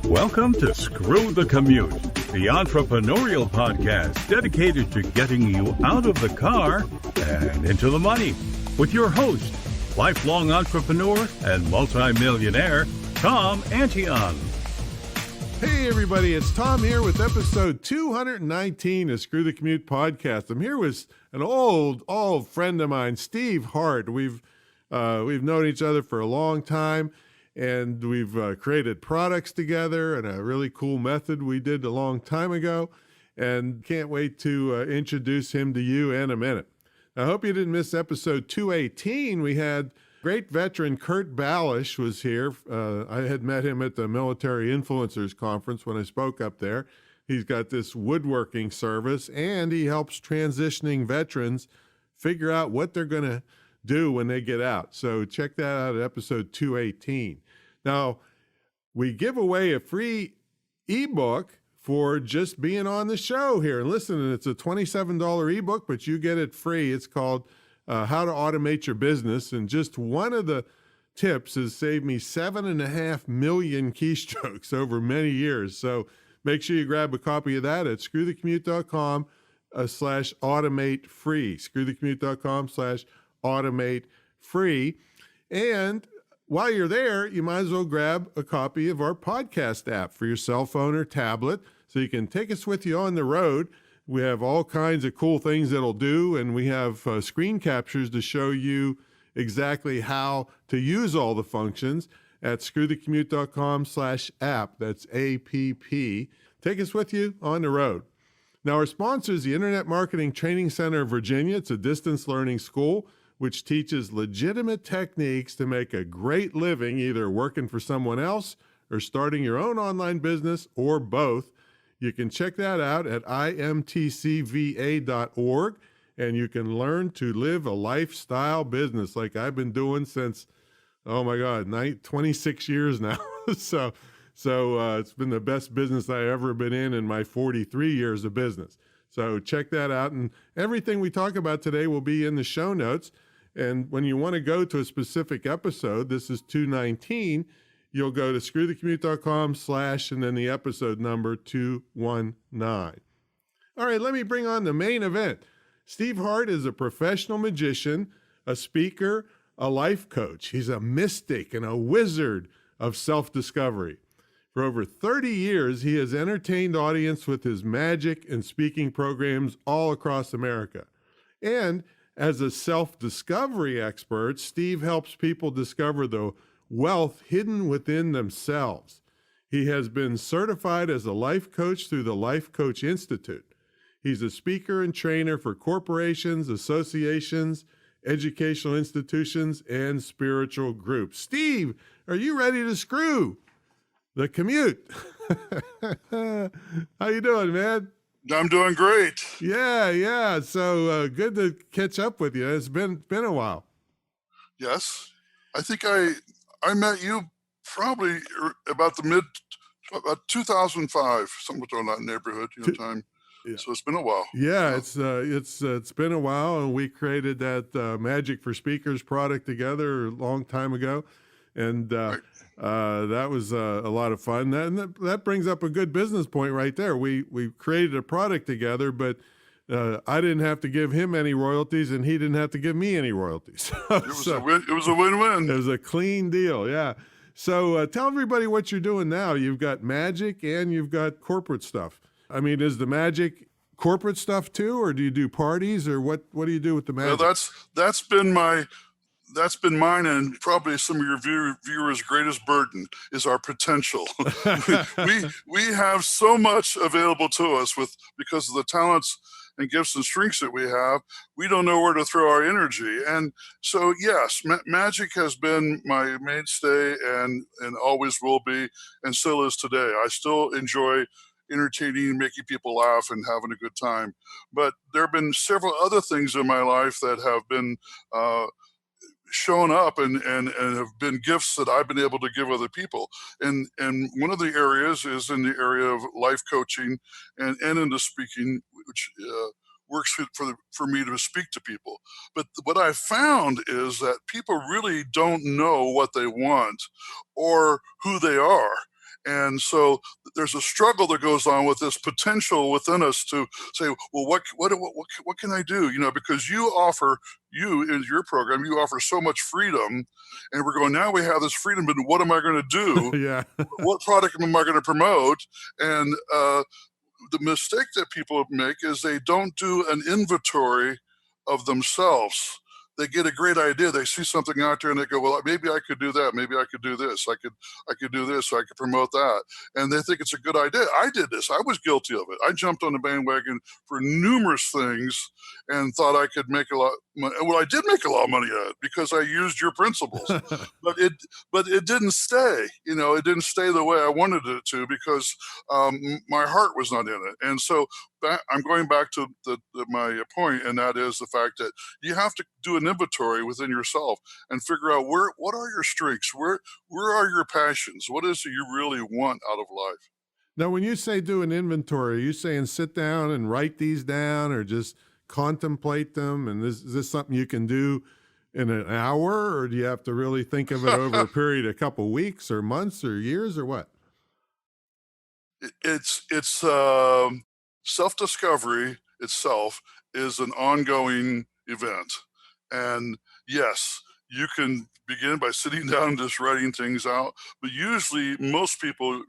Welcome to Screw the Commute, the entrepreneurial podcast dedicated to getting you out of the car and into the money. With your host, lifelong entrepreneur and multimillionaire, Tom Antion. Hey everybody, it's Tom here with episode 219 of Screw the Commute podcast. I'm here with an old friend of mine, Steve Hart. We've known each other for a long time, and we've created products together and a really cool method we did a long time ago, and can't wait to introduce him to you in a minute. I hope you didn't miss episode 218. We had great veteran Kurt Balish was here. I had met him at the Military Influencers Conference when I spoke up there. He's got this woodworking service, and he helps transitioning veterans figure out what they're going to do when they get out. So check that out at episode 218. Now, we give away a free ebook for just being on the show here. And listen, it's a $27 ebook, but you get it free. It's called How to Automate Your Business. And just one of the tips has saved me 7.5 million keystrokes over many years. So make sure you grab a copy of that at screwthecommute.com/automate free. Screwthecommute.com/automate free. And while you're there, you might as well grab a copy of our podcast app for your cell phone or tablet so you can take us with you on the road. We have all kinds of cool things that'll do, and we have screen captures to show you exactly how to use all the functions at screwthecommute.com/app. That's APP. Take us with you on the road. Now, our sponsor is the Internet Marketing Training Center of Virginia. It's a distance learning school which teaches legitimate techniques to make a great living, either working for someone else or starting your own online business, or both. You can check that out at imtcva.org, and you can learn to live a lifestyle business like I've been doing since, 26 years now. So it's been the best business I've ever been in my 43 years of business. So check that out. And everything we talk about today will be in the show notes. And when you want to go to a specific episode, this is 219, you'll go to screwthecommute.com/ and then the episode number 219. All right, let me bring on the main event. Steve Hart is a professional magician, a speaker, a life coach. He's a mystic and a wizard of self-discovery. For over 30 years, he has entertained audience with his magic and speaking programs all across America. And as a self-discovery expert, Steve helps people discover the wealth hidden within themselves. He has been certified as a life coach through the Life Coach Institute. He's a speaker and trainer for corporations, associations, educational institutions, and spiritual groups. Steve, are you ready to screw the commute? How you doing, man? I'm doing great. Yeah. So good to catch up with you. It's been a while. Yes. I think I met you probably about 2005, somewhere in that neighborhood, time. Yeah. So it's been a while. Yeah, it's been a while, and we created that Magic for Speakers product together a long time ago. And right. That was a lot of fun. That brings up a good business point right there. We created a product together, but I didn't have to give him any royalties, and he didn't have to give me any royalties. It was a win-win. It was a clean deal, yeah. So tell everybody what you're doing now. You've got magic and you've got corporate stuff. I mean, is the magic corporate stuff too, or do you do parties, or what do you do with the magic? Well, that's been mine, and probably some of your viewers' greatest burden is our potential. we have so much available to us because of the talents and gifts and strengths that we have. We don't know where to throw our energy. And so, yes, magic has been my mainstay and always will be, and still is today. I still enjoy entertaining, making people laugh, and having a good time. But there have been several other things in my life that have been shown up and have been gifts that I've been able to give other people. And one of the areas is in the area of life coaching and into speaking, which works for me to speak to people. But what I found is that people really don't know what they want or who they are. And so there's a struggle that goes on with this potential within us to say, well, what can I do? Because you in your program, you offer so much freedom, and we're going, now we have this freedom, but what am I going to do? Yeah. What product am I going to promote? And the mistake that people make is they don't do an inventory of themselves. They get a great idea. They see something out there and they go, well, maybe I could do that. Maybe I could do this. I could do this. So I could promote that. And they think it's a good idea. I did this. I was guilty of it. I jumped on the bandwagon for numerous things and thought I could make a lot. Well, I did make a lot of money at it because I used your principles, but it didn't stay. It didn't stay the way I wanted it to because my heart was not in it. And so I'm going back to my point, and that is the fact that you have to do an inventory within yourself and figure out what are your strengths, where are your passions, what is it you really want out of life. Now, when you say do an inventory, are you saying sit down and write these down or just contemplate them? And is this something you can do in an hour, or do you have to really think of it over a period of a couple weeks or months or years or what? It's self-discovery itself is an ongoing event. And yes, you can begin by sitting down and just writing things out, but most people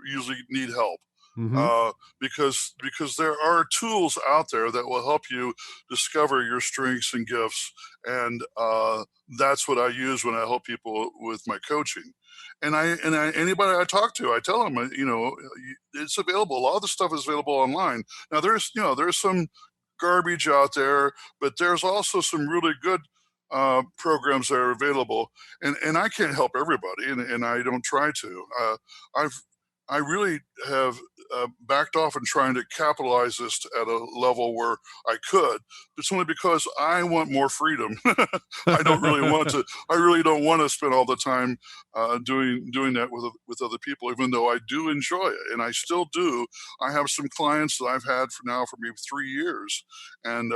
need help. Mm-hmm. Because there are tools out there that will help you discover your strengths and gifts, and that's what I use when I help people with my coaching. And anybody I talk to, I tell them, it's available. A lot of the stuff is available online. Now there's some garbage out there, but there's also some really good programs that are available. And I can't help everybody, and I don't try to. I really have backed off and trying to capitalize this at a level where I could. It's only because I want more freedom. I really don't want to spend all the time doing that with other people, even though I do enjoy it, and I still do. I have some clients that I've had for maybe 3 years, and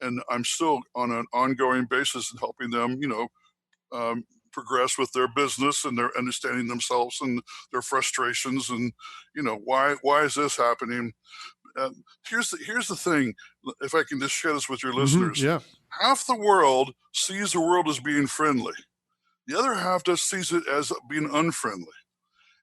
I'm still on an ongoing basis helping them, progress with their business and their understanding themselves and their frustrations and why is this happening. Here's the thing, if I can just share this with your listeners. Yeah. Half the world sees the world as being friendly, the other half just sees it as being unfriendly,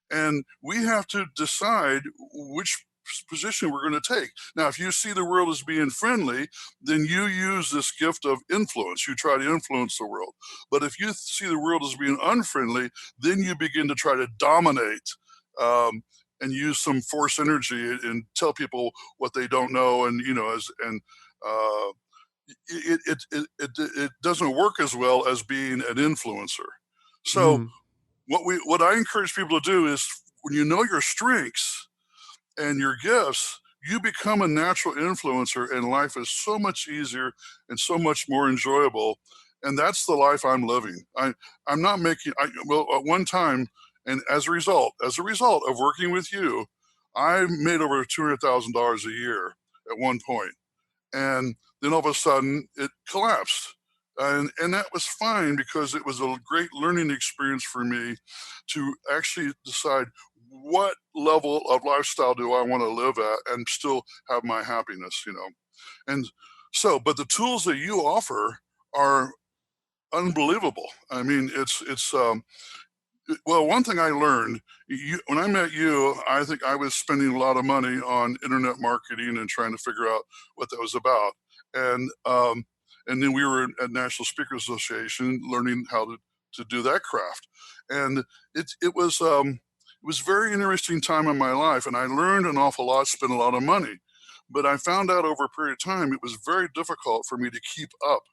and we have to decide which position we're going to take. Now, if you see the world as being friendly, then you use this gift of influence. You try to influence the world. But if you see the world as being unfriendly, then you begin to try to dominate and use some force energy and tell people what they don't know. And it doesn't work as well as being an influencer. So Mm. what I encourage people to do is, when you know your strengths and your gifts, you become a natural influencer, and life is so much easier and so much more enjoyable. And that's the life I'm living. I'm not making, well, at one time, and as a result of working with you, I made over $200,000 a year at one point. And then all of a sudden it collapsed. And that was fine, because it was a great learning experience for me to actually decide what level of lifestyle do I want to live at and still have my happiness, And so, but the tools that you offer are unbelievable. I mean, well, one thing I learned, when I met you, I think I was spending a lot of money on internet marketing and trying to figure out what that was about. And then we were at National Speakers Association learning how to do that craft. And it was a very interesting time in my life, and I learned an awful lot, spent a lot of money. But I found out over a period of time, it was very difficult for me to keep up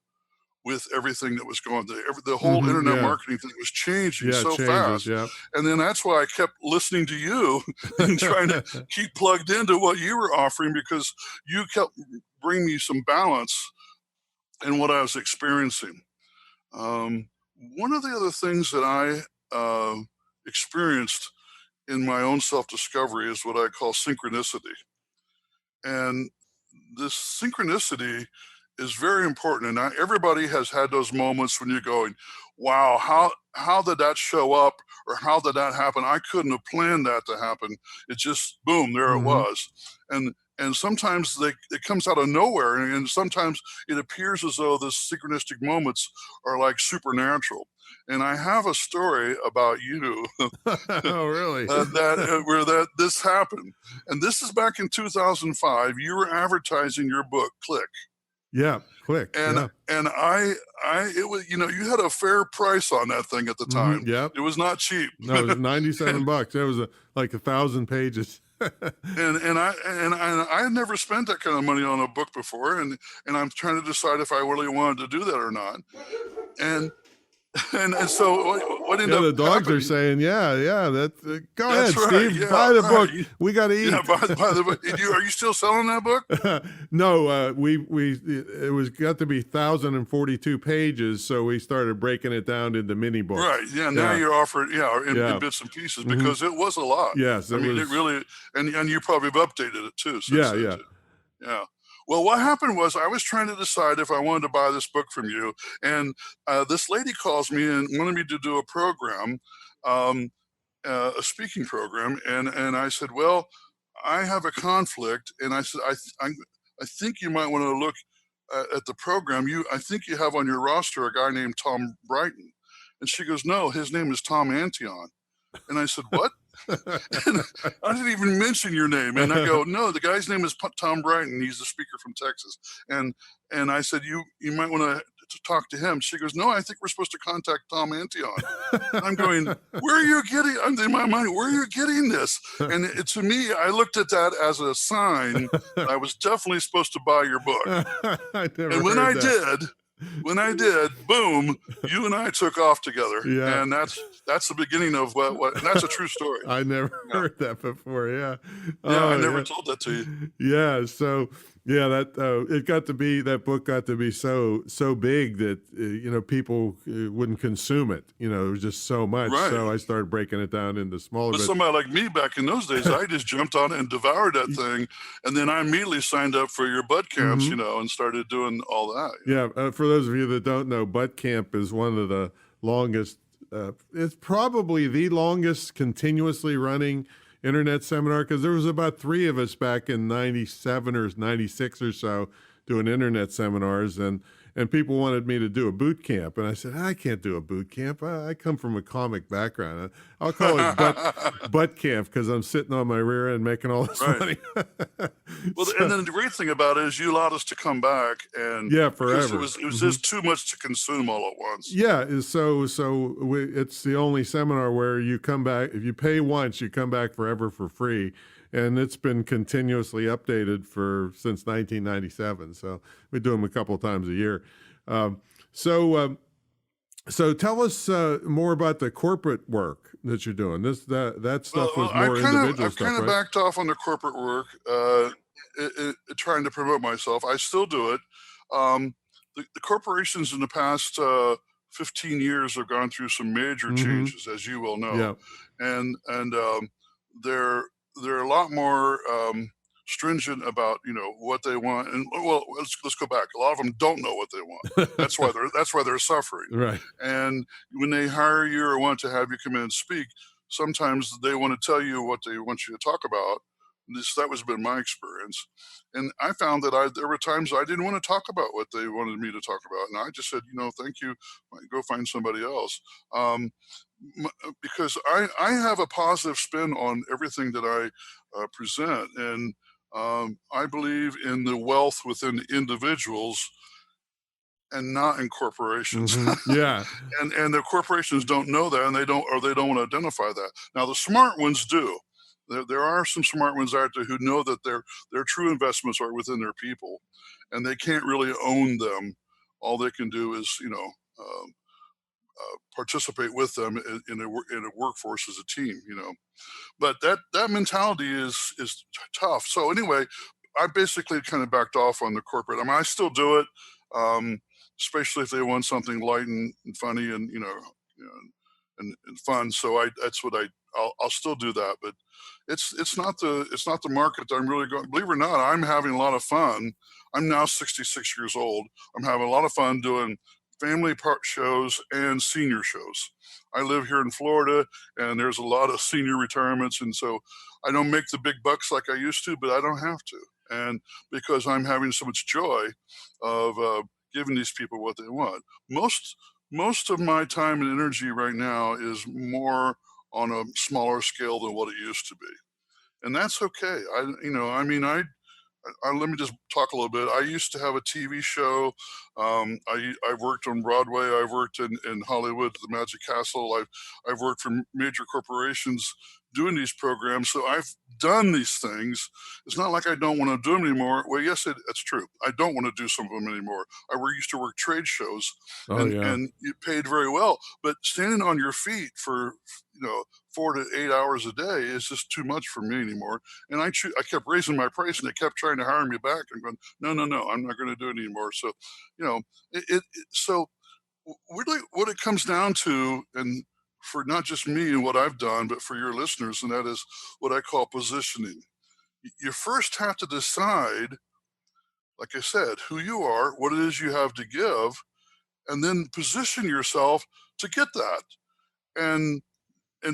with everything that was going on. The whole internet Yeah. marketing thing was changing Yeah. so It changes. fast. Yeah. And then that's why I kept listening to you and trying to keep plugged into what you were offering, because you kept bringing me some balance in what I was experiencing. One of the other things that I experienced in my own self-discovery is what I call synchronicity. And this synchronicity is very important. And everybody has had those moments when you're going, wow, how did that show up, or how did that happen? I couldn't have planned that to happen. It just, boom, there it was. And sometimes it comes out of nowhere, and sometimes it appears as though the synchronistic moments are like supernatural. And I have a story about you Oh, really? where this happened. And this is back in 2005. You were advertising your book, Click. Yeah, Click. And Yeah. it was, you had a fair price on that thing at the time. Yep. It was not cheap. No, it was $97. It was like 1,000 pages. and I had never spent that kind of money on a book before, and I'm trying to decide if I really wanted to do that or not. And so what ended up the dogs happening, are saying, that's go That's ahead, right, Steve, yeah, buy the right. book. We got to eat. Yeah, by the way, are you still selling that book? No, it was got to be 1,042 pages, so we started breaking it down into mini books. Right. Yeah. Now you're offering, in bits and pieces, because it was a lot. Yes, I mean, it really, and you probably have updated it too. Since then, too. Yeah. Well, what happened was I was trying to decide if I wanted to buy this book from you, and this lady calls me and wanted me to do a program, a speaking program, and I said, well, I have a conflict, and I said, I think you might want to look at the program. I think you have on your roster a guy named Tom Brighton, and she goes, no, his name is Tom Antion. And I said, what? And I didn't even mention your name. And I go, no, the guy's name is Tom Brighton. He's the speaker from Texas. And I said, you might want to talk to him. She goes, no, I think we're supposed to contact Tom Antion. I'm going, where are you getting? I'm in my mind, where are you getting this? And to me, I looked at that as a sign that I was definitely supposed to buy your book. And when I did, boom, you and I took off together. Yeah. And that's the beginning of what and that's a true story. I never heard that before. Yeah. Yeah, I never told that to you. Yeah. So that book got to be so big that people wouldn't consume it. It was just so much. Right. So I started breaking it down into smaller. But somebody like me back in those days, I just jumped on it and devoured that thing, and then I immediately signed up for your butt camps, and started doing all that. Yeah. For those of you that don't know, Butt Camp is one of the longest. It's probably the longest continuously running internet seminar, because there was about 3 of us back in 97 or 96 or so doing internet seminars, and people wanted me to do a boot camp, and I said, I can't do a boot camp. I come from a comic background. I'll call it butt camp, because I'm sitting on my rear end making all this money. Well, and then the great thing about it is you allowed us to come back, and forever. It was just too much to consume all at once. Yeah, it's the only seminar where you come back. If you pay once, you come back forever for free. And it's been continuously updated since 1997. So we do them a couple of times a year. So tell us more about the corporate work that you're doing. That stuff was more individual stuff, I've kind of backed off on the corporate work, trying to promote myself. I still do it. The corporations in the past 15 years have gone through some major changes, as you well know. Yeah. And they're a lot more stringent about what they want. And well, let's go back. A lot of them don't know what they want. That's why they're suffering. Right. And when they hire you or want to have you come in and speak, sometimes they want to tell you what they want you to talk about. That was been my experience. And I found that there were times I didn't want to talk about what they wanted me to talk about. And I just said, thank you, go find somebody else. Because I have a positive spin on everything that I present. And I believe in the wealth within individuals and not in corporations. Yeah. And the corporations don't know that, and they don't want to identify that. Now, the smart ones do. There are some smart ones out there who know that their true investments are within their people, and they can't really own them. All they can do is, participate with them in a workforce as a team. But that mentality is tough. So anyway, I basically kind of backed off on the corporate. I mean, I still do it, especially if they want something light and funny, and and fun. So that's what I'll still do that, but it's not the market that I'm really going. Believe it or not, I'm having a lot of fun. I'm now 66 years old. I'm having a lot of fun doing family part shows and senior shows. I live here in Florida, and there's a lot of senior retirements, and so I don't make the big bucks like I used to, but I don't have to, and because I'm having so much joy of giving these people what they want. Most of my time and energy right now is more on a smaller scale than what it used to be, and that's okay. Let me just talk a little bit. I used to have a TV show. I've worked on Broadway. I've worked in Hollywood, the Magic Castle. I've worked for major corporations doing these programs. So I've done these things. It's not like I don't want to do them anymore. Well, yes, that's true. I don't want to do some of them anymore. Used to work trade shows, Oh, yeah. and you paid very well. But standing on your feet for 4 to 8 hours a day is just too much for me anymore. And I kept raising my price, and they kept trying to hire me back. I'm going, no, I'm not going to do it anymore. So, so really what it comes down to, and for not just me and what I've done, but for your listeners, and that is what I call positioning. You first have to decide, like I said, who you are, what it is you have to give, and then position yourself to get that. And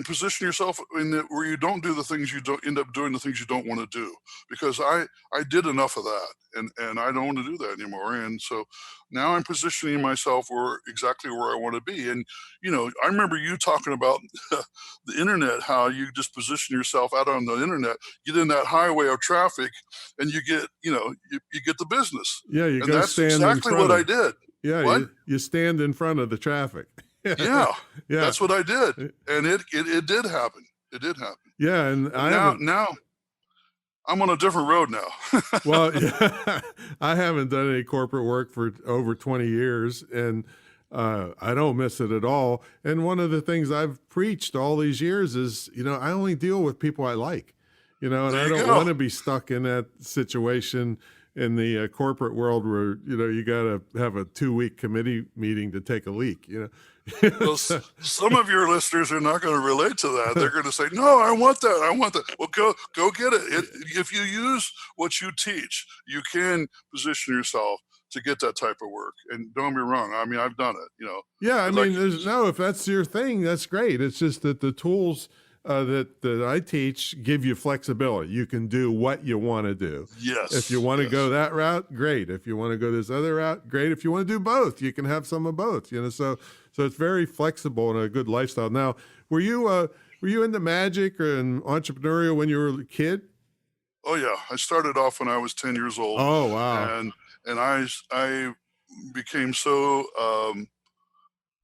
position yourself where you don't do the things you don't end up doing, the things you don't want to do, because I did enough of that, and I don't want to do that anymore. And so now I'm positioning myself exactly where I want to be. And I remember you talking about the internet, how you just position yourself out on the internet, get in that highway of traffic, and you get you get the business. Yeah, and that's exactly what I did. Yeah, you stand in front of the traffic. Yeah, that's what I did, and it did happen. It did happen. Yeah, and now I'm on a different road now. Well, yeah, I haven't done any corporate work for over 20 years, and I don't miss it at all. And one of the things I've preached all these years is, I only deal with people I like, and I don't want to be stuck in that situation in the corporate world where, you got to have a 2-week committee meeting to take a leak, Well, some of your listeners are not going to relate to that. They're going to say, no, I want that. Well, go get it. If you use what you teach, you can position yourself to get that type of work. And don't be wrong. I mean, I've done it, Yeah. I mean, if that's your thing, that's great. It's just that the tools that I teach give you flexibility. You can do what you want to do. Yes. If you want to go that route, great. If you want to go this other route, great. If you want to do both, you can have some of both. So it's very flexible and a good lifestyle. Now, were you into magic and entrepreneurial when you were a kid? Oh yeah, I started off when I was 10 years old. Oh wow! And I became so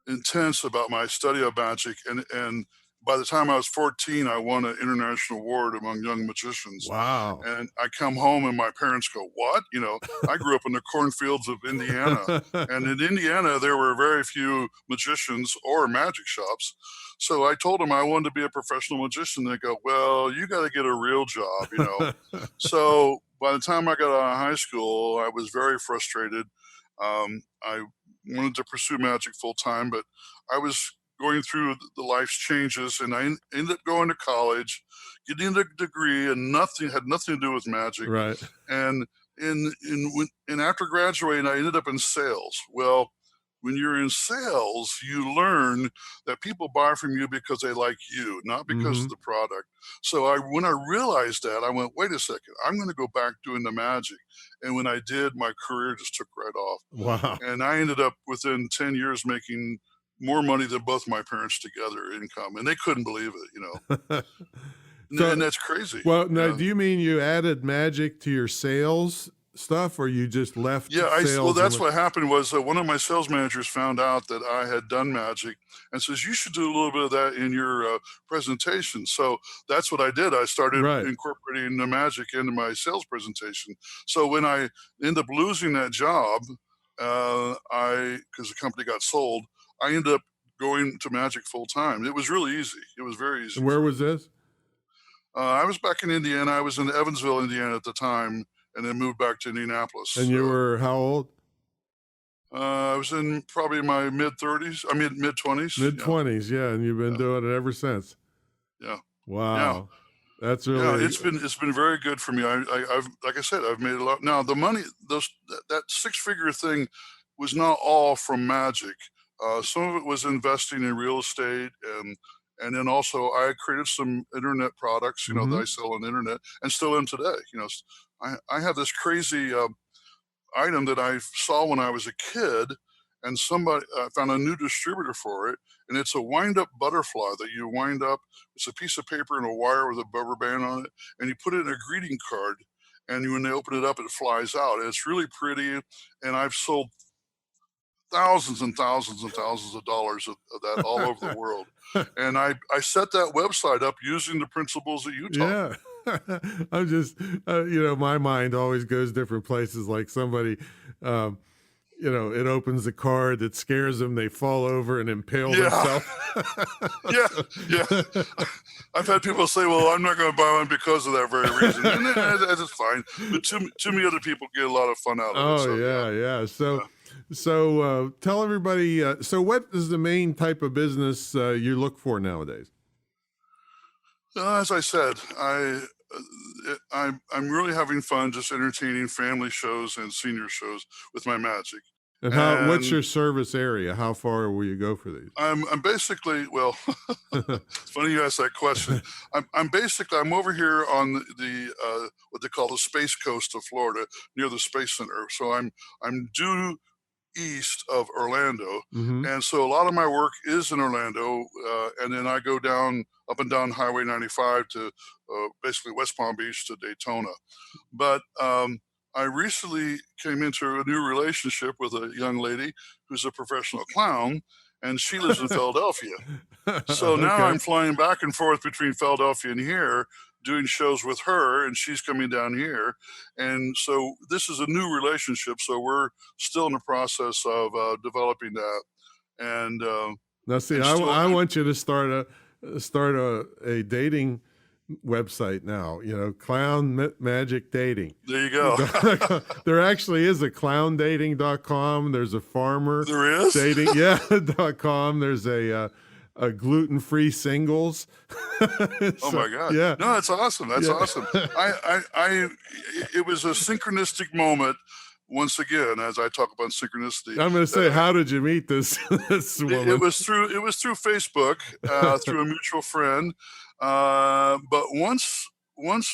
intense about my study of magic, and by the time I was 14, I won an international award among young magicians. Wow. And I come home and my parents go, what? I grew up in the cornfields of Indiana. And in Indiana, there were very few magicians or magic shops. So I told them I wanted to be a professional magician. They go, well, you got to get a real job, So by the time I got out of high school, I was very frustrated. I wanted to pursue magic full time, but I was going through the life's changes, and I ended up going to college, getting a degree, and had nothing to do with magic. Right. And after graduating, I ended up in sales. Well, when you're in sales, you learn that people buy from you because they like you, not because of the product. So when I realized that, I went, wait a second, I'm going to go back doing the magic. And when I did, my career just took right off. Wow. And I ended up within 10 years making more money than both my parents together income, and they couldn't believe it, and that's crazy. Well, now, do you mean you added magic to your sales stuff, or you just left? Yeah, sales that's what happened was one of my sales managers found out that I had done magic and says, you should do a little bit of that in your presentation. So that's what I did. I started incorporating the magic into my sales presentation. So when I ended up losing that job, because the company got sold, I ended up going to magic full time. It was really easy. It was very easy. And where was this? I was back in Indiana. I was in Evansville, Indiana at the time, and then moved back to Indianapolis. And you were how old? I was in probably my mid-30s. I mean, mid-20s. Mid-20s, yeah, and you've been doing it ever since. Yeah. Wow. That's Yeah, really it's been very good for me. I've like I said, I've made a lot. Now the money, that six-figure thing was not all from magic. Some of it was investing in real estate, and then also I created some internet products, that I sell on the internet and still am today. I have this crazy item that I saw when I was a kid, and somebody found a new distributor for it, and it's a wind-up butterfly that you wind up. It's a piece of paper and a wire with a rubber band on it, and you put it in a greeting card, and when they open it up, it flies out. And it's really pretty, and I've sold thousands and thousands and thousands of dollars of that all over the world. And I set that website up using the principles that you taught me. I'm just, my mind always goes different places. Like somebody, it opens a card that scares them. They fall over and impale themselves. Yeah. I've had people say, well, I'm not going to buy one because of that very reason. And that's fine. But too many other people get a lot of fun out of it. Yeah. So tell everybody, so what is the main type of business you look for nowadays? As I said, I'm really having fun just entertaining family shows and senior shows with my magic. And what's your service area? How far will you go for these? I'm basically, well, it's funny you ask that question. I'm over here on the what they call the Space Coast of Florida, near the Space Center. So I'm due east of Orlando, and so a lot of my work is in Orlando, and then I go up and down Highway 95 to basically West Palm Beach to Daytona. But I recently came into a new relationship with a young lady who's a professional clown, and she lives in Philadelphia. So now I'm flying back and forth between Philadelphia and here, doing shows with her, and she's coming down here. And so this is a new relationship. So we're still in the process of developing that. And now, see, I want you to start a dating website now. Clown Magic Dating. There you go. There actually is a clowndating.com. There's a farmer. There is dating. .com. There's a gluten-free singles. Oh my God. Yeah. No, that's awesome. That's awesome. It was a synchronistic moment. Once again, as I talk about synchronicity, I'm going to say, how did you meet this woman? It was through Facebook, through a mutual friend. But once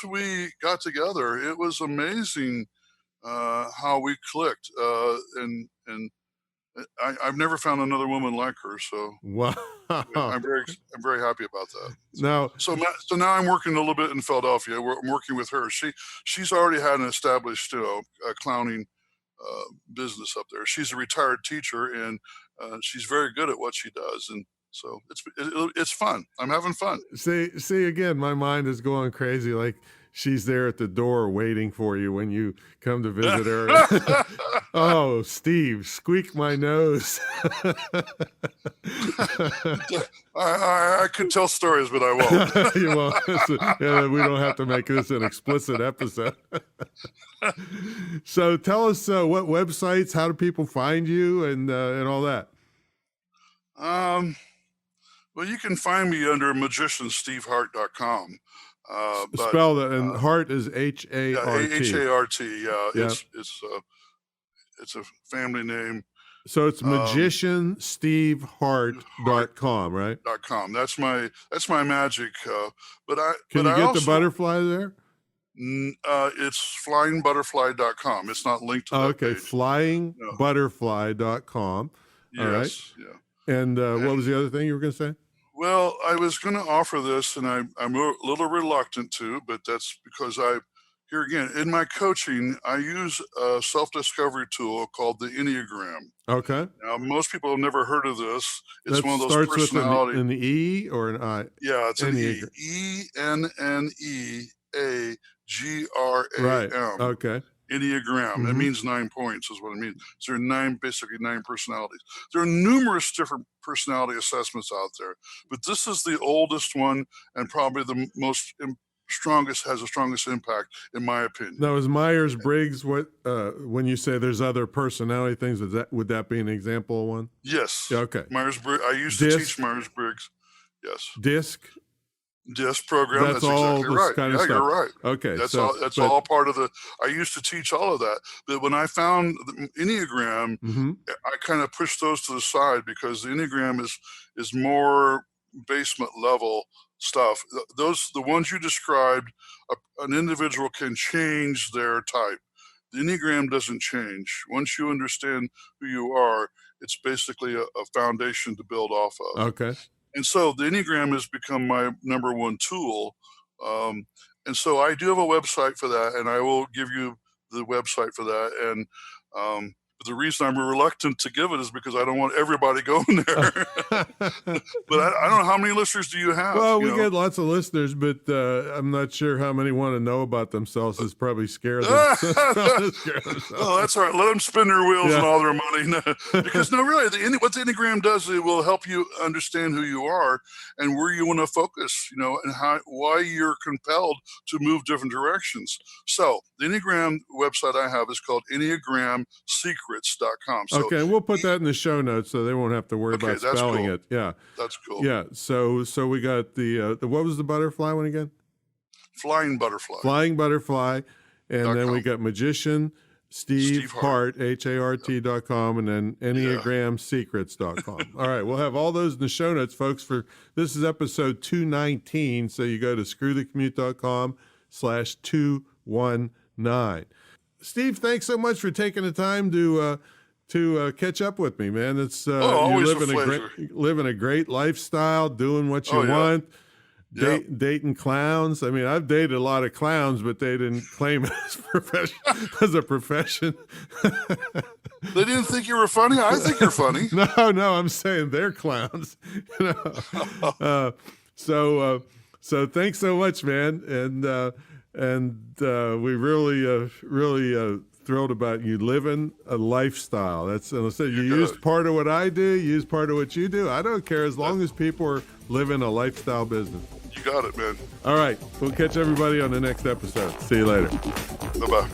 we got together, it was amazing how we clicked. And I've never found another woman like her. So wow, I'm very happy about that. So now I'm working a little bit in Philadelphia. I'm working with her. She's already had an established, clowning business up there. She's a retired teacher, and she's very good at what she does. And so it's fun. I'm having fun. See again, my mind is going crazy. Like she's there at the door waiting for you when you come to visit her. Oh, Steve, squeak my nose. I could tell stories, but I won't. You won't. We don't have to make this an explicit episode. So tell us what websites, how do people find you, and all that? Well, you can find me under magicianstevehart.com. Spell that, and Hart is Hart. Hart. Yeah, it's a family name. So it's magicianstevehart.com, right? .com. That's my magic. Can you get the butterfly there? It's flyingbutterfly.com. It's not linked to that page. Flyingbutterfly.com. Yes, all right. Yeah. And what was the other thing you were going to say? Well, I was going to offer this, and I'm a little reluctant to, but that's because here again, in my coaching, I use a self-discovery tool called the Enneagram. Okay. Now, most people have never heard of this. It's that one of those personality. With an E or an I? Yeah, it's an E. ENNEAGRAM. Right. Okay. Enneagram. It means 9 points is what it means. So there are basically nine personalities. There are numerous different personality assessments out there, but this is the oldest one and probably the most has the strongest impact, in my opinion. Now, is Myers-Briggs what when you say there's other personality things? Would that be an example of one? Yes. Yeah, okay. Myers-Briggs. I used to teach Myers-Briggs. Yes. DISC program. That's exactly right. Kind of stuff. You're right. Okay. That's all part of the. I used to teach all of that, but when I found the Enneagram, I kind of pushed those to the side because the Enneagram is more basement level stuff. The ones you described, an individual can change their type. The Enneagram doesn't change. Once you understand who you are, it's basically a foundation to build off of. Okay. And so the Enneagram has become my number one tool. And so I do have a website for that, and I will give you the website for that. And the reason I'm reluctant to give it is because I don't want everybody going there. But I don't know, how many listeners do you have? Well, we get lots of listeners, but I'm not sure how many want to know about themselves. It's probably scare them. Oh, that's all right. Let them spin their wheels and all their money. Because really, what the Enneagram does, it will help you understand who you are and where you want to focus, and why you're compelled to move different directions. So the Enneagram website I have is called EnneagramSecrets.com. So, okay, we'll put that in the show notes so they won't have to worry about spelling it. Yeah, that's cool. Yeah, so we got the what was the butterfly one again? Flying Butterfly. Flying Butterfly, and then we got Magician Steve Hart, HART.com, and then EnneagramSecrets.com. All right, we'll have all those in the show notes, folks. This is episode 219, so you go to screwthecommute.com/219. Steve, thanks so much for taking the time to catch up with me, man. It's always living a great lifestyle, doing what you want, dating clowns. I mean, I've dated a lot of clowns, but they didn't claim it as a profession. They didn't think you were funny. I think you're funny. No, I'm saying they're clowns. So thanks so much, man, and we really thrilled about you living a lifestyle. That's, and I said, you used part of what I do, you use part of what you do. I don't care as long as people are living a lifestyle business. You got it, man. All right, we'll catch everybody on the next episode. See you later. Bye-bye.